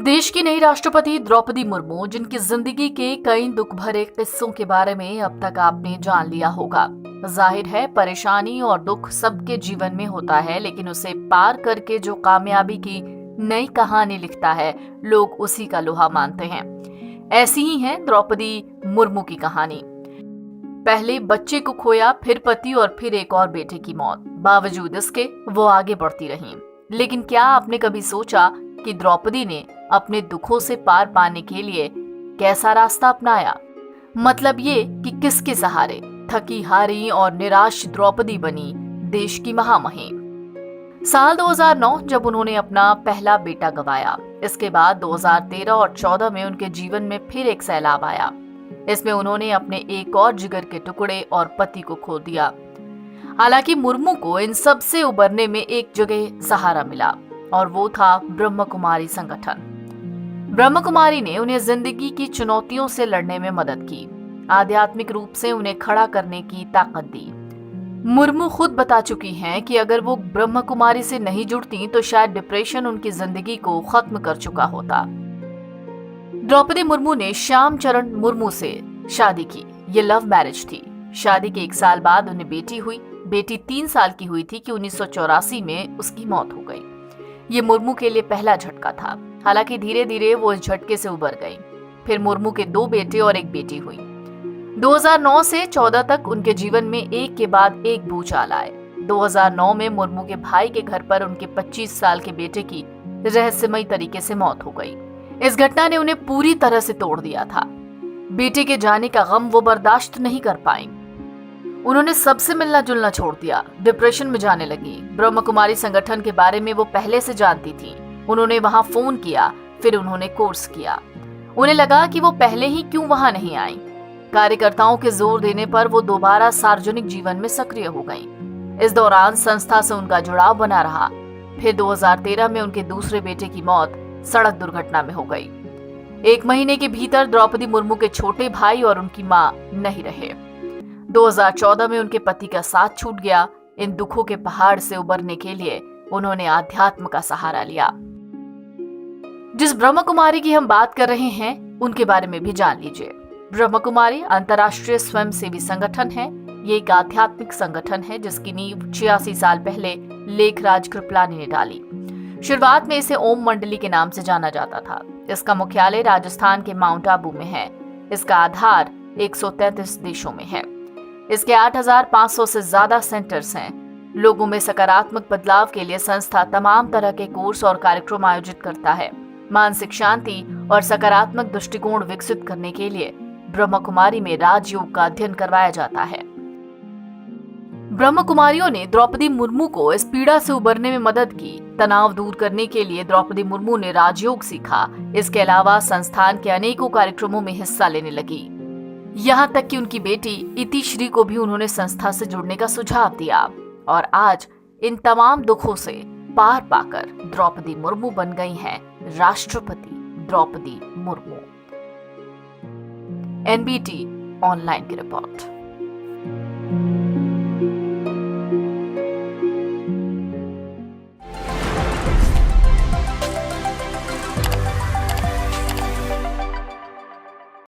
देश की नई राष्ट्रपति द्रौपदी मुर्मू, जिनकी जिंदगी के कई दुख भरे किस्सों के बारे में अब तक आपने जान लिया होगा। जाहिर है, परेशानी और दुख सबके जीवन में होता है, लेकिन उसे पार करके जो कामयाबी की नई कहानी लिखता है, लोग उसी का लोहा मानते हैं। ऐसी ही है द्रौपदी मुर्मू की कहानी। पहले बच्चे को खोया, फिर पति और फिर एक और बेटे की मौत। बावजूद इसके वो आगे बढ़ती रहीं। लेकिन क्या आपने कभी सोचा कि द्रौपदी ने अपने दुखों से पार पाने के लिए कैसा रास्ता अपनाया? मतलब ये कि किसके सहारे थकी हारी और निराश द्रौपदी बनी देश की महामहिम। साल 2009 जब उन्होंने अपना पहला बेटा गंवाया। इसके बाद 2013 और 14 में उनके जीवन में फिर एक सैलाब आया। इसमें उन्होंने अपने एक और जिगर के टुकड़े और पति को खो दिया। हालांकि मुर्मू को इन सब से उबरने में एक जगह सहारा मिला, और वो था ब्रह्म कुमारी संगठन। ब्रह्म कुमारी ने उन्हें जिंदगी की चुनौतियों से लड़ने में मदद की, आध्यात्मिक रूप से उन्हें खड़ा करने की ताकत दी। मुर्मू खुद बता चुकी हैं कि अगर वो ब्रह्म कुमारी से नहीं जुड़ती तो शायद डिप्रेशन उनकी जिंदगी को खत्म कर चुका होता। द्रौपदी मुर्मू ने श्याम चरण मुर्मू से शादी की। ये लव मैरिज थी। शादी के 1 साल बाद उन्हें बेटी हुई। बेटी 3 साल की हुई थी कि 1984 में उसकी मौत हो गई। ये मुर्मू के लिए पहला झटका था। हालांकि धीरे धीरे वो इस झटके से उबर गई। फिर मुर्मू के 2 बेटे और एक बेटी हुई। 2009 से 14 तक उनके जीवन में एक के बाद एक भूचाल आए। 2009 में मुर्मू के भाई के घर पर उनके 25 साल के बेटे की रहस्यमयी तरीके से मौत हो गई। इस घटना ने उन्हें पूरी तरह से तोड़ दिया था। बेटे के जाने का गम वो बर्दाश्त नहीं कर पाई। उन्होंने सबसे मिलना जुलना छोड़ दिया, डिप्रेशन में जाने लगी। ब्रह्म कुमारी संगठन के बारे में वो पहले से जानती थी। उन्होंने वहां फोन किया, फिर उन्होंने कोर्स किया। उन्हें लगा कि वो पहले ही क्यों वहां नहीं आई। कार्यकर्ताओं के जोर देने पर वो दोबारा सार्वजनिक जीवन में सक्रिय हो गईं। इस दौरान संस्था से उनका जुड़ाव बना रहा। फिर 2013 में उनके दूसरे बेटे की मौत सड़क दुर्घटना में हो गई। 1 महीने के भीतर द्रौपदी मुर्मू के छोटे भाई और उनकी मां नहीं रहे। 2014 में उनके पति का साथ छूट गया। इन दुखों के पहाड़ से उबरने के लिए उन्होंने आध्यात्म का सहारा लिया। जिस ब्रह्म कुमारी की हम बात कर रहे हैं, उनके बारे में भी जान लीजिए। ब्रह्म कुमारी अंतर्राष्ट्रीय स्वयंसेवी संगठन है। ये एक आध्यात्मिक संगठन है जिसकी नींव 86 साल पहले लेखराज कृपलानी ने डाली। शुरुआत में इसे ओम मंडली के नाम से जाना जाता था। इसका मुख्यालय राजस्थान के माउंट आबू में है। इसका आधार 133 देशों में है। इसके 8500 से ज्यादा सेंटर्स हैं। लोगों में सकारात्मक बदलाव के लिए संस्था तमाम तरह के कोर्स और कार्यक्रम आयोजित करता है। मानसिक शांति और सकारात्मक दृष्टिकोण विकसित करने के लिए ब्रह्म कुमारी में राजयोग का अध्ययन करवाया जाता है। ब्रह्म कुमारियों ने द्रौपदी मुर्मू को इस पीड़ा से उबरने में मदद की। तनाव दूर करने के लिए द्रौपदी मुर्मू ने राजयोग सीखा। इसके अलावा संस्थान के अनेकों कार्यक्रमों में हिस्सा लेने लगी। यहाँ तक कि उनकी बेटी इति श्री को भी उन्होंने संस्था से जुड़ने का सुझाव दिया। और आज इन तमाम दुखों से पार पाकर द्रौपदी मुर्मू बन गई हैं राष्ट्रपति द्रौपदी मुर्मू। NBT ऑनलाइन की रिपोर्ट।